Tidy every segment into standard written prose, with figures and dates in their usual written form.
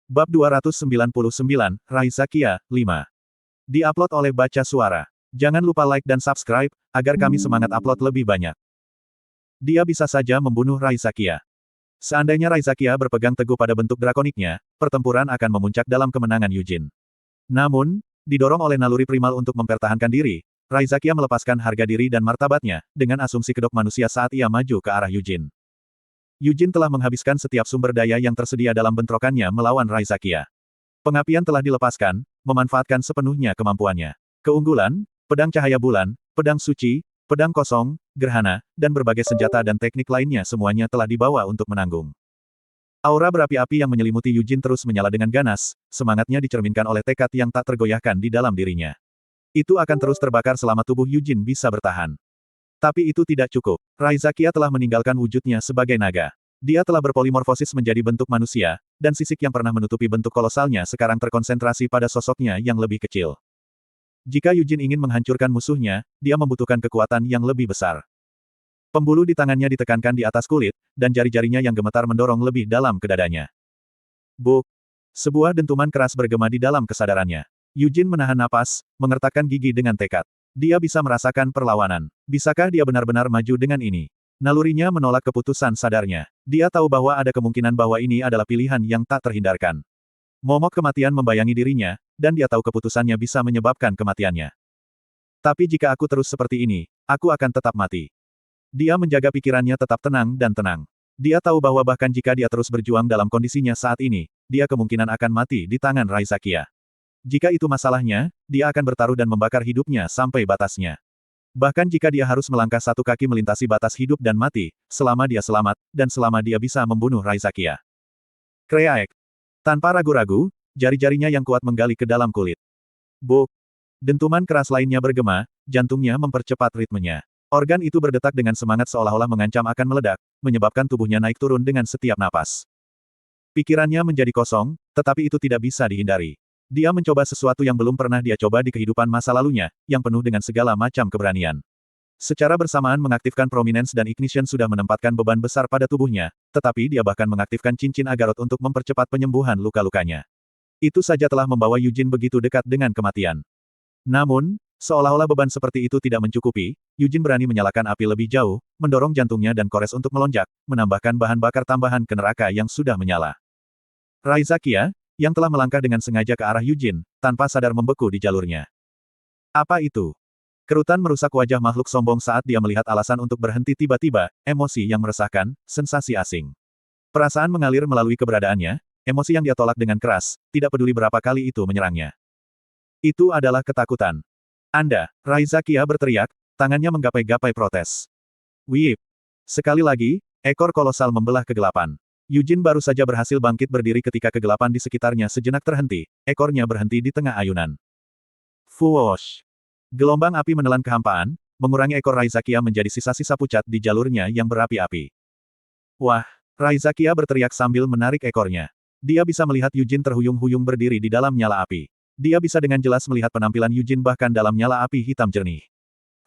Bab 299, Raizakia, 5. Di-upload oleh Baca Suara. Jangan lupa like dan subscribe, agar kami semangat upload lebih banyak. Dia bisa saja membunuh Raizakia. Seandainya Raizakia berpegang teguh pada bentuk drakoniknya, pertempuran akan memuncak dalam kemenangan Yujin. Namun, didorong oleh naluri primal untuk mempertahankan diri, Raizakia melepaskan harga diri dan martabatnya, dengan asumsi kedok manusia saat ia maju ke arah Yujin. Yujin telah menghabiskan setiap sumber daya yang tersedia dalam bentrokannya melawan Raizakia. Pengapian telah dilepaskan, memanfaatkan sepenuhnya kemampuannya. Keunggulan, pedang cahaya bulan, pedang suci, pedang kosong, gerhana, dan berbagai senjata dan teknik lainnya semuanya telah dibawa untuk menanggung. Aura berapi-api yang menyelimuti Yujin terus menyala dengan ganas, semangatnya dicerminkan oleh tekad yang tak tergoyahkan di dalam dirinya. Itu akan terus terbakar selama tubuh Yujin bisa bertahan. Tapi itu tidak cukup. Raizakia telah meninggalkan wujudnya sebagai naga. Dia telah berpolimorfosis menjadi bentuk manusia, dan sisik yang pernah menutupi bentuk kolosalnya sekarang terkonsentrasi pada sosoknya yang lebih kecil. Jika Yujin ingin menghancurkan musuhnya, dia membutuhkan kekuatan yang lebih besar. Pembuluh di tangannya ditekankan di atas kulit, dan jari-jarinya yang gemetar mendorong lebih dalam ke dadanya. Buk! Sebuah dentuman keras bergema di dalam kesadarannya. Yujin menahan napas, mengertakkan gigi dengan tekad. Dia bisa merasakan perlawanan. Bisakah dia benar-benar maju dengan ini? Nalurinya menolak keputusan sadarnya. Dia tahu bahwa ada kemungkinan bahwa ini adalah pilihan yang tak terhindarkan. Momok kematian membayangi dirinya, dan dia tahu keputusannya bisa menyebabkan kematiannya. Tapi jika aku terus seperti ini, aku akan tetap mati. Dia menjaga pikirannya tetap tenang dan tenang. Dia tahu bahwa bahkan jika dia terus berjuang dalam kondisinya saat ini, dia kemungkinan akan mati di tangan Raizakia. Jika itu masalahnya, dia akan bertaruh dan membakar hidupnya sampai batasnya. Bahkan jika dia harus melangkah satu kaki melintasi batas hidup dan mati, selama dia selamat, dan selama dia bisa membunuh Raizakia. Kreaek. Tanpa ragu-ragu, jari-jarinya yang kuat menggali ke dalam kulit. Buk! Dentuman keras lainnya bergema, jantungnya mempercepat ritmenya. Organ itu berdetak dengan semangat seolah-olah mengancam akan meledak, menyebabkan tubuhnya naik turun dengan setiap napas. Pikirannya menjadi kosong, tetapi itu tidak bisa dihindari. Dia mencoba sesuatu yang belum pernah dia coba di kehidupan masa lalunya, yang penuh dengan segala macam keberanian. Secara bersamaan mengaktifkan Prominence dan Ignition sudah menempatkan beban besar pada tubuhnya, tetapi dia bahkan mengaktifkan cincin Agarot untuk mempercepat penyembuhan luka-lukanya. Itu saja telah membawa Yujin begitu dekat dengan kematian. Namun, seolah-olah beban seperti itu tidak mencukupi, Yujin berani menyalakan api lebih jauh, mendorong jantungnya dan kores untuk melonjak, menambahkan bahan bakar tambahan ke neraka yang sudah menyala. Raizakia, yang telah melangkah dengan sengaja ke arah Yujin, tanpa sadar membeku di jalurnya. Apa itu? Kerutan merusak wajah makhluk sombong saat dia melihat alasan untuk berhenti tiba-tiba, emosi yang meresahkan, sensasi asing. Perasaan mengalir melalui keberadaannya, emosi yang dia tolak dengan keras, tidak peduli berapa kali itu menyerangnya. Itu adalah ketakutan. Anda, Raizakia berteriak, tangannya menggapai-gapai protes. Wiip! Sekali lagi, ekor kolosal membelah kegelapan. Yujin baru saja berhasil bangkit berdiri ketika kegelapan di sekitarnya sejenak terhenti, ekornya berhenti di tengah ayunan. Fuosh! Gelombang api menelan kehampaan, mengurangi ekor Raizakia menjadi sisa-sisa pucat di jalurnya yang berapi-api. Wah! Raizakia berteriak sambil menarik ekornya. Dia bisa melihat Yujin terhuyung-huyung berdiri di dalam nyala api. Dia bisa dengan jelas melihat penampilan Yujin bahkan dalam nyala api hitam jernih.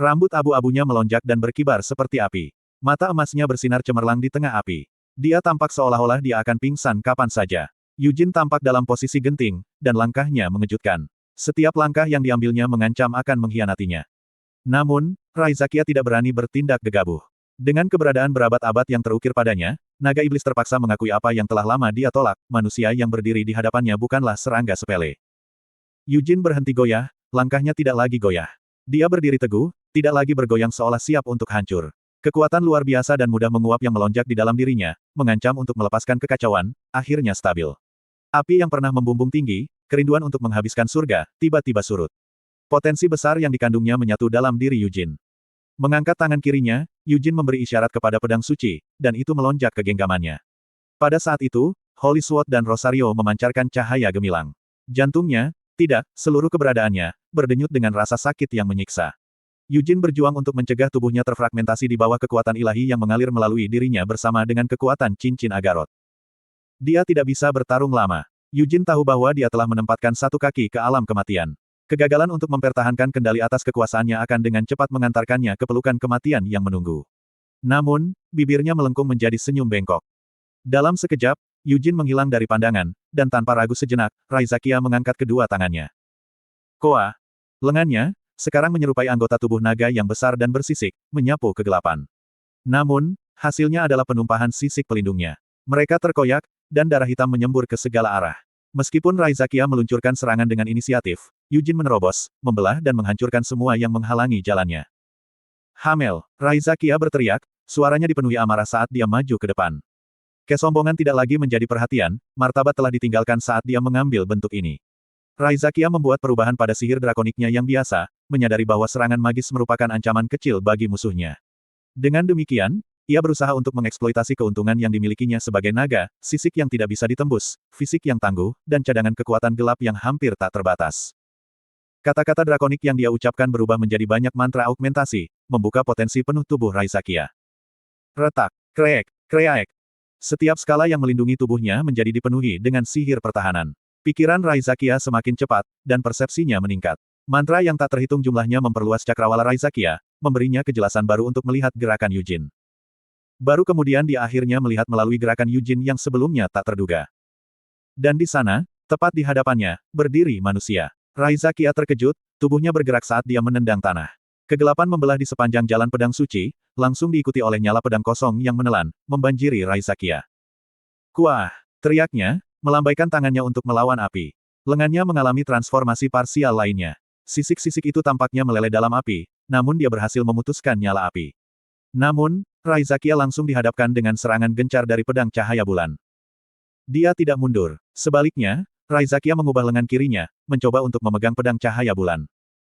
Rambut abu-abunya melonjak dan berkibar seperti api. Mata emasnya bersinar cemerlang di tengah api. Dia tampak seolah-olah dia akan pingsan kapan saja. Yujin tampak dalam posisi genting, dan langkahnya mengejutkan. Setiap langkah yang diambilnya mengancam akan mengkhianatinya. Namun, Raizakia tidak berani bertindak gegabah. Dengan keberadaan berabad-abad yang terukir padanya, naga iblis terpaksa mengakui apa yang telah lama dia tolak, manusia yang berdiri di hadapannya bukanlah serangga sepele. Yujin berhenti goyah, langkahnya tidak lagi goyah. Dia berdiri teguh, tidak lagi bergoyang seolah siap untuk hancur. Kekuatan luar biasa dan mudah menguap yang melonjak di dalam dirinya, mengancam untuk melepaskan kekacauan, akhirnya stabil. Api yang pernah membumbung tinggi, kerinduan untuk menghabiskan surga, tiba-tiba surut. Potensi besar yang dikandungnya menyatu dalam diri Yujin. Mengangkat tangan kirinya, Yujin memberi isyarat kepada pedang suci, dan itu melonjak ke genggamannya. Pada saat itu, Holy Sword dan Rosario memancarkan cahaya gemilang. Jantungnya, tidak, seluruh keberadaannya, berdenyut dengan rasa sakit yang menyiksa. Yujin berjuang untuk mencegah tubuhnya terfragmentasi di bawah kekuatan ilahi yang mengalir melalui dirinya bersama dengan kekuatan cincin Agarot. Dia tidak bisa bertarung lama. Yujin tahu bahwa dia telah menempatkan satu kaki ke alam kematian. Kegagalan untuk mempertahankan kendali atas kekuasaannya akan dengan cepat mengantarkannya ke pelukan kematian yang menunggu. Namun, bibirnya melengkung menjadi senyum bengkok. Dalam sekejap, Yujin menghilang dari pandangan, dan tanpa ragu sejenak, Raizakia mengangkat kedua tangannya. Koa. Lengannya, sekarang menyerupai anggota tubuh naga yang besar dan bersisik, menyapu kegelapan. Namun, hasilnya adalah penumpahan sisik pelindungnya. Mereka terkoyak, dan darah hitam menyembur ke segala arah. Meskipun Raizakia meluncurkan serangan dengan inisiatif, Yujin menerobos, membelah dan menghancurkan semua yang menghalangi jalannya. Hamel, Raizakia berteriak, suaranya dipenuhi amarah saat dia maju ke depan. Kesombongan tidak lagi menjadi perhatian, martabat telah ditinggalkan saat dia mengambil bentuk ini. Raizakia membuat perubahan pada sihir drakoniknya yang biasa, menyadari bahwa serangan magis merupakan ancaman kecil bagi musuhnya. Dengan demikian, ia berusaha untuk mengeksploitasi keuntungan yang dimilikinya sebagai naga, sisik yang tidak bisa ditembus, fisik yang tangguh, dan cadangan kekuatan gelap yang hampir tak terbatas. Kata-kata drakonik yang dia ucapkan berubah menjadi banyak mantra augmentasi, membuka potensi penuh tubuh Raizakia. Retak, kreek, kreaek. Setiap skala yang melindungi tubuhnya menjadi dipenuhi dengan sihir pertahanan. Pikiran Raizakia semakin cepat, dan persepsinya meningkat. Mantra yang tak terhitung jumlahnya memperluas cakrawala Raizakia, memberinya kejelasan baru untuk melihat gerakan Yujin. Baru kemudian dia akhirnya melihat melalui gerakan Yujin yang sebelumnya tak terduga. Dan di sana, tepat di hadapannya, berdiri manusia. Raizakia terkejut, tubuhnya bergerak saat dia menendang tanah. Kegelapan membelah di sepanjang jalan pedang suci, langsung diikuti oleh nyala pedang kosong yang menelan, membanjiri Raizakia. Kuah! Teriaknya, melambaikan tangannya untuk melawan api. Lengannya mengalami transformasi parsial lainnya. Sisik-sisik itu tampaknya meleleh dalam api, namun dia berhasil memutuskan nyala api. Namun, Raizakia langsung dihadapkan dengan serangan gencar dari pedang cahaya bulan. Dia tidak mundur. Sebaliknya, Raizakia mengubah lengan kirinya, mencoba untuk memegang pedang cahaya bulan.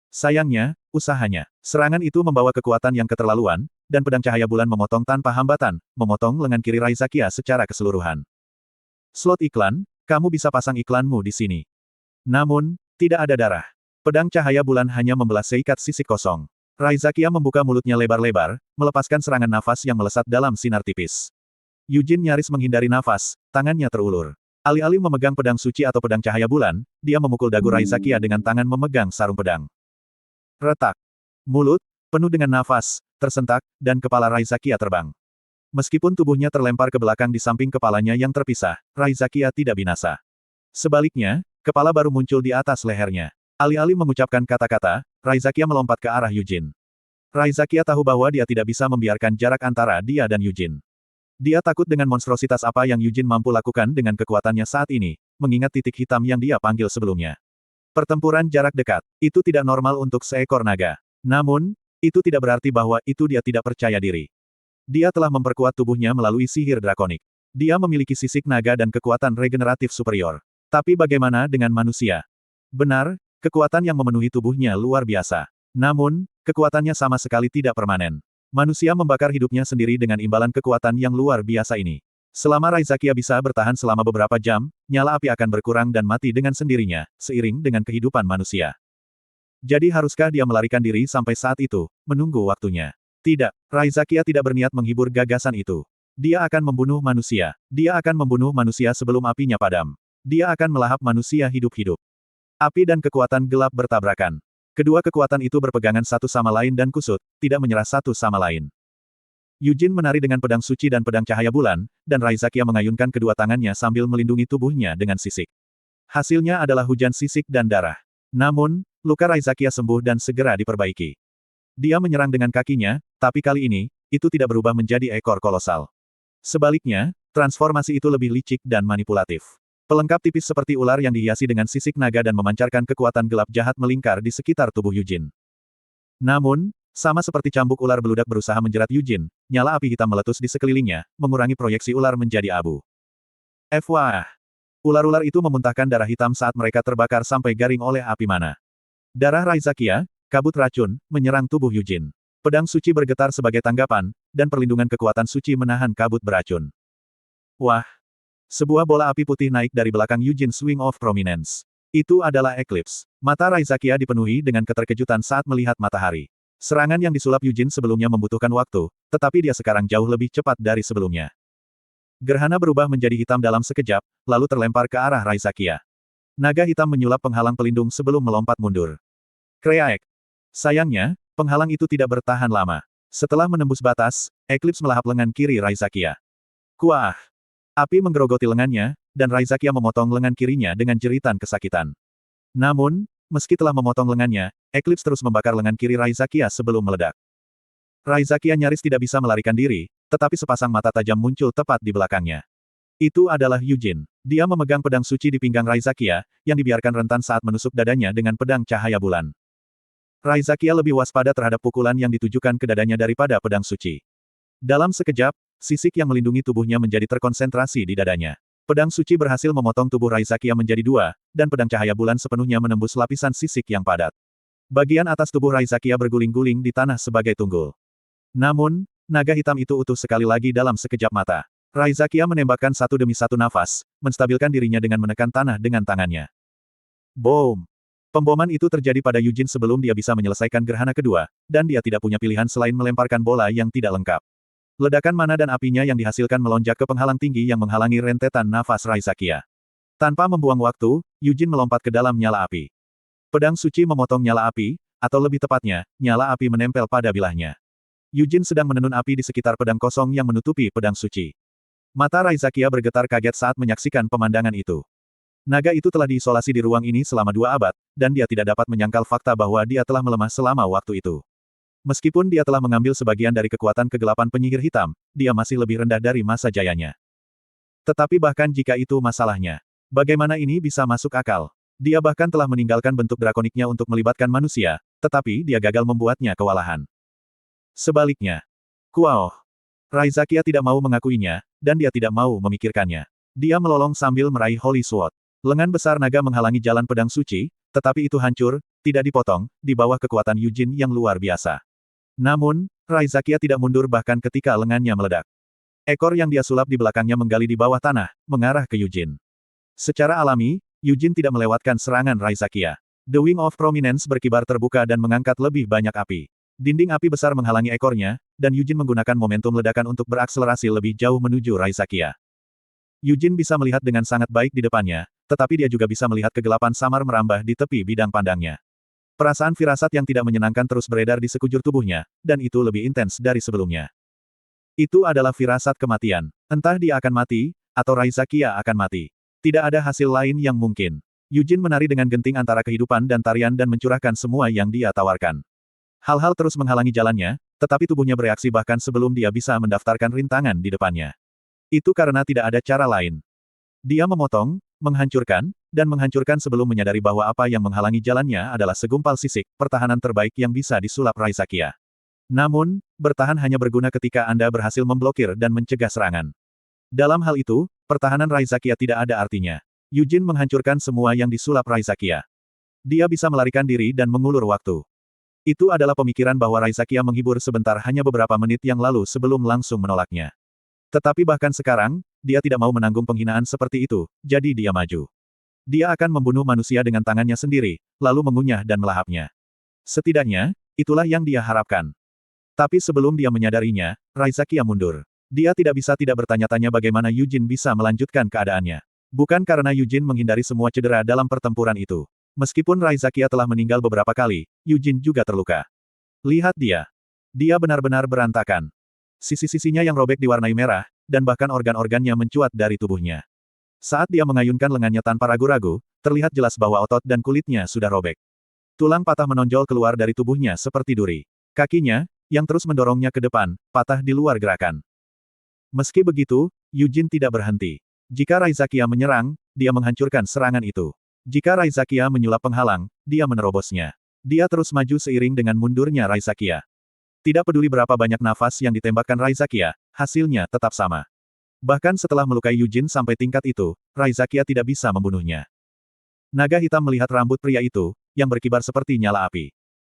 Sayangnya, usahanya. Serangan itu membawa kekuatan yang keterlaluan, dan pedang cahaya bulan memotong tanpa hambatan, memotong lengan kiri Raizakia secara keseluruhan. Slot iklan, kamu bisa pasang iklanmu di sini. Namun, tidak ada darah. Pedang cahaya bulan hanya membelah seikat sisik kosong. Raizakia membuka mulutnya lebar-lebar, melepaskan serangan nafas yang melesat dalam sinar tipis. Yujin nyaris menghindari nafas, tangannya terulur. Alih-alih memegang pedang suci atau pedang cahaya bulan, dia memukul dagu Raizakia dengan tangan memegang sarung pedang. Retak. Mulut, penuh dengan nafas, tersentak, dan kepala Raizakia terbang. Meskipun tubuhnya terlempar ke belakang di samping kepalanya yang terpisah, Raizakia tidak binasa. Sebaliknya, kepala baru muncul di atas lehernya. Alih-alih mengucapkan kata-kata, Raizakia melompat ke arah Yujin. Raizakia tahu bahwa dia tidak bisa membiarkan jarak antara dia dan Yujin. Dia takut dengan monstrositas apa yang Yujin mampu lakukan dengan kekuatannya saat ini, mengingat titik hitam yang dia panggil sebelumnya. Pertempuran jarak dekat, itu tidak normal untuk seekor naga. Namun, itu tidak berarti bahwa itu dia tidak percaya diri. Dia telah memperkuat tubuhnya melalui sihir drakonik. Dia memiliki sisik naga dan kekuatan regeneratif superior. Tapi bagaimana dengan manusia? Benar, kekuatan yang memenuhi tubuhnya luar biasa. Namun, kekuatannya sama sekali tidak permanen. Manusia membakar hidupnya sendiri dengan imbalan kekuatan yang luar biasa ini. Selama Raizakia bisa bertahan selama beberapa jam, nyala api akan berkurang dan mati dengan sendirinya, seiring dengan kehidupan manusia. Jadi haruskah dia melarikan diri sampai saat itu, menunggu waktunya? Tidak, Raizakia tidak berniat menghibur gagasan itu. Dia akan membunuh manusia. Dia akan membunuh manusia sebelum apinya padam. Dia akan melahap manusia hidup-hidup. Api dan kekuatan gelap bertabrakan. Kedua kekuatan itu berpegangan satu sama lain dan kusut, tidak menyerah satu sama lain. Yujin menari dengan pedang suci dan pedang cahaya bulan, dan Raizakia mengayunkan kedua tangannya sambil melindungi tubuhnya dengan sisik. Hasilnya adalah hujan sisik dan darah. Namun, luka Raizakia sembuh dan segera diperbaiki. Dia menyerang dengan kakinya, tapi kali ini, itu tidak berubah menjadi ekor kolosal. Sebaliknya, transformasi itu lebih licik dan manipulatif. Pelengkap tipis seperti ular yang dihiasi dengan sisik naga dan memancarkan kekuatan gelap jahat melingkar di sekitar tubuh Yujin. Namun, sama seperti cambuk ular beludak berusaha menjerat Yujin, nyala api hitam meletus di sekelilingnya, mengurangi proyeksi ular menjadi abu. Wah! Ular-ular itu memuntahkan darah hitam saat mereka terbakar sampai garing oleh api mana. Darah Raizakia, kabut racun, menyerang tubuh Yujin. Pedang suci bergetar sebagai tanggapan, dan perlindungan kekuatan suci menahan kabut beracun. Wah! Sebuah bola api putih naik dari belakang Yujin Swing of Prominence. Itu adalah Eclipse. Mata Raizakia dipenuhi dengan keterkejutan saat melihat matahari. Serangan yang disulap Yujin sebelumnya membutuhkan waktu, tetapi dia sekarang jauh lebih cepat dari sebelumnya. Gerhana berubah menjadi hitam dalam sekejap, lalu terlempar ke arah Raizakia. Naga hitam menyulap penghalang pelindung sebelum melompat mundur. Kreaek. Sayangnya, penghalang itu tidak bertahan lama. Setelah menembus batas, Eclipse melahap lengan kiri Raizakia. Kuah! Api menggerogoti lengannya, dan Raizakia memotong lengan kirinya dengan jeritan kesakitan. Namun, meski telah memotong lengannya, Eclipse terus membakar lengan kiri Raizakia sebelum meledak. Raizakia nyaris tidak bisa melarikan diri, tetapi sepasang mata tajam muncul tepat di belakangnya. Itu adalah Yujin. Dia memegang pedang suci di pinggang Raizakia, yang dibiarkan rentan saat menusuk dadanya dengan pedang cahaya bulan. Raizakia lebih waspada terhadap pukulan yang ditujukan ke dadanya daripada pedang suci. Dalam sekejap, sisik yang melindungi tubuhnya menjadi terkonsentrasi di dadanya. Pedang suci berhasil memotong tubuh Raizakia menjadi dua, dan pedang cahaya bulan sepenuhnya menembus lapisan sisik yang padat. Bagian atas tubuh Raizakia berguling-guling di tanah sebagai tunggul. Namun, naga hitam itu utuh sekali lagi dalam sekejap mata. Raizakia menembakkan satu demi satu nafas, menstabilkan dirinya dengan menekan tanah dengan tangannya. Boom! Pemboman itu terjadi pada Yujin sebelum dia bisa menyelesaikan gerhana kedua, dan dia tidak punya pilihan selain melemparkan bola yang tidak lengkap. Ledakan mana dan apinya yang dihasilkan melonjak ke penghalang tinggi yang menghalangi rentetan nafas Raizakia. Tanpa membuang waktu, Yujin melompat ke dalam nyala api. Pedang suci memotong nyala api, atau lebih tepatnya, nyala api menempel pada bilahnya. Yujin sedang menenun api di sekitar pedang kosong yang menutupi pedang suci. Mata Raizakia bergetar kaget saat menyaksikan pemandangan itu. Naga itu telah diisolasi di ruang ini selama 2 abad, dan dia tidak dapat menyangkal fakta bahwa dia telah melemah selama waktu itu. Meskipun dia telah mengambil sebagian dari kekuatan kegelapan penyihir hitam, dia masih lebih rendah dari masa jayanya. Tetapi bahkan jika itu masalahnya, bagaimana ini bisa masuk akal? Dia bahkan telah meninggalkan bentuk drakoniknya untuk melibatkan manusia, tetapi dia gagal membuatnya kewalahan. Sebaliknya, Kuao. Raizakia tidak mau mengakuinya, dan dia tidak mau memikirkannya. Dia melolong sambil meraih Holy Sword. Lengan besar naga menghalangi jalan pedang suci, tetapi itu hancur, tidak dipotong, di bawah kekuatan Yujin yang luar biasa. Namun, Raizakia tidak mundur bahkan ketika lengannya meledak. Ekor yang dia sulap di belakangnya menggali di bawah tanah, mengarah ke Yujin. Secara alami, Yujin tidak melewatkan serangan Raizakia. The Wing of Prominence berkibar terbuka dan mengangkat lebih banyak api. Dinding api besar menghalangi ekornya, dan Yujin menggunakan momentum ledakan untuk berakselerasi lebih jauh menuju Raizakia. Yujin bisa melihat dengan sangat baik di depannya, tetapi dia juga bisa melihat kegelapan samar merambah di tepi bidang pandangnya. Perasaan firasat yang tidak menyenangkan terus beredar di sekujur tubuhnya, dan itu lebih intens dari sebelumnya. Itu adalah firasat kematian. Entah dia akan mati, atau Raizakia akan mati. Tidak ada hasil lain yang mungkin. Yujin menari dengan genting antara kehidupan dan tarian dan mencurahkan semua yang dia tawarkan. Hal-hal terus menghalangi jalannya, tetapi tubuhnya bereaksi bahkan sebelum dia bisa mendaftarkan rintangan di depannya. Itu karena tidak ada cara lain. Dia memotong, menghancurkan, dan menghancurkan sebelum menyadari bahwa apa yang menghalangi jalannya adalah segumpal sisik, pertahanan terbaik yang bisa disulap Raizakia. Namun, bertahan hanya berguna ketika Anda berhasil memblokir dan mencegah serangan. Dalam hal itu, pertahanan Raizakia tidak ada artinya. Yujin menghancurkan semua yang disulap Raizakia. Dia bisa melarikan diri dan mengulur waktu. Itu adalah pemikiran bahwa Raizakia menghibur sebentar hanya beberapa menit yang lalu sebelum langsung menolaknya. Tetapi bahkan sekarang, dia tidak mau menanggung penghinaan seperti itu, jadi dia maju. Dia akan membunuh manusia dengan tangannya sendiri, lalu mengunyah dan melahapnya. Setidaknya, itulah yang dia harapkan. Tapi sebelum dia menyadarinya, Raizakia mundur. Dia tidak bisa tidak bertanya-tanya bagaimana Yujin bisa melanjutkan keadaannya. Bukan karena Yujin menghindari semua cedera dalam pertempuran itu. Meskipun Raizakia telah meninggal beberapa kali, Yujin juga terluka. Lihat dia. Dia benar-benar berantakan. Sisi-sisinya yang robek diwarnai merah, dan bahkan organ-organnya mencuat dari tubuhnya. Saat dia mengayunkan lengannya tanpa ragu-ragu, terlihat jelas bahwa otot dan kulitnya sudah robek. Tulang patah menonjol keluar dari tubuhnya seperti duri. Kakinya, yang terus mendorongnya ke depan, patah di luar gerakan. Meski begitu, Yujin tidak berhenti. Jika Raizakia menyerang, dia menghancurkan serangan itu. Jika Raizakia menyulap penghalang, dia menerobosnya. Dia terus maju seiring dengan mundurnya Raizakia. Tidak peduli berapa banyak nafas yang ditembakkan Raizakia, hasilnya tetap sama. Bahkan setelah melukai Yujin sampai tingkat itu, Raizakia tidak bisa membunuhnya. Naga hitam melihat rambut pria itu, yang berkibar seperti nyala api.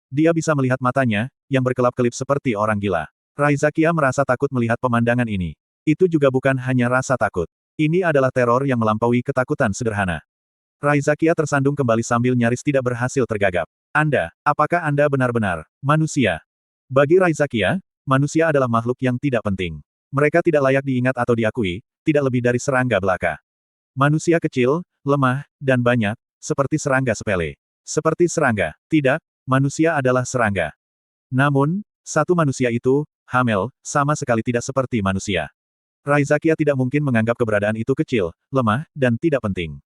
Dia bisa melihat matanya, yang berkelap-kelip seperti orang gila. Raizakia merasa takut melihat pemandangan ini. Itu juga bukan hanya rasa takut. Ini adalah teror yang melampaui ketakutan sederhana. Raizakia tersandung kembali sambil nyaris tidak berhasil tergagap. Apakah Anda benar-benar manusia? Bagi Raizakia, manusia adalah makhluk yang tidak penting. Mereka tidak layak diingat atau diakui, tidak lebih dari serangga belaka. Manusia kecil, lemah, dan banyak, seperti serangga sepele. Seperti serangga. Tidak, manusia adalah serangga. Namun, satu manusia itu, Hamel, sama sekali tidak seperti manusia. Raizakia tidak mungkin menganggap keberadaan itu kecil, lemah, dan tidak penting.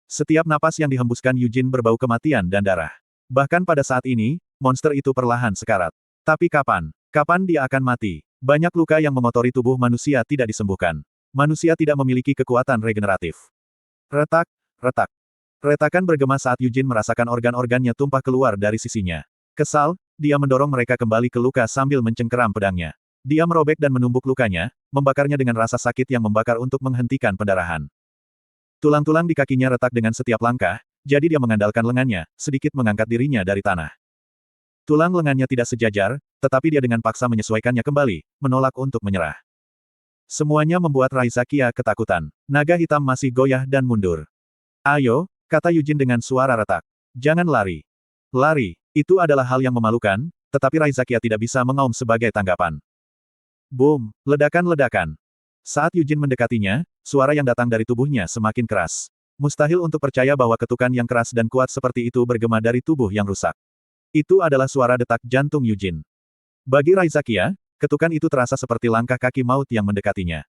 Setiap napas yang dihembuskan Eugene berbau kematian dan darah. Bahkan pada saat ini, monster itu perlahan sekarat. Tapi kapan? Kapan dia akan mati? Banyak luka yang mengotori tubuh manusia tidak disembuhkan. Manusia tidak memiliki kekuatan regeneratif. Retak, retak. Retakan bergema saat Eugene merasakan organ-organnya tumpah keluar dari sisinya. Kesal, dia mendorong mereka kembali ke luka sambil mencengkeram pedangnya. Dia merobek dan menumbuk lukanya, membakarnya dengan rasa sakit yang membakar untuk menghentikan pendarahan. Tulang-tulang di kakinya retak dengan setiap langkah, jadi dia mengandalkan lengannya, sedikit mengangkat dirinya dari tanah. Tulang lengannya tidak sejajar, tetapi dia dengan paksa menyesuaikannya kembali, menolak untuk menyerah. Semuanya membuat Raizakia ketakutan. Naga hitam masih goyah dan mundur. Ayo, kata Eugene dengan suara retak. Jangan lari. Lari, itu adalah hal yang memalukan, tetapi Raizakia tidak bisa mengaum sebagai tanggapan. Boom! Ledakan-ledakan. Saat Eugene mendekatinya, suara yang datang dari tubuhnya semakin keras. Mustahil untuk percaya bahwa ketukan yang keras dan kuat seperti itu bergema dari tubuh yang rusak. Itu adalah suara detak jantung Eugene. Bagi Raizakia, ketukan itu terasa seperti langkah kaki maut yang mendekatinya.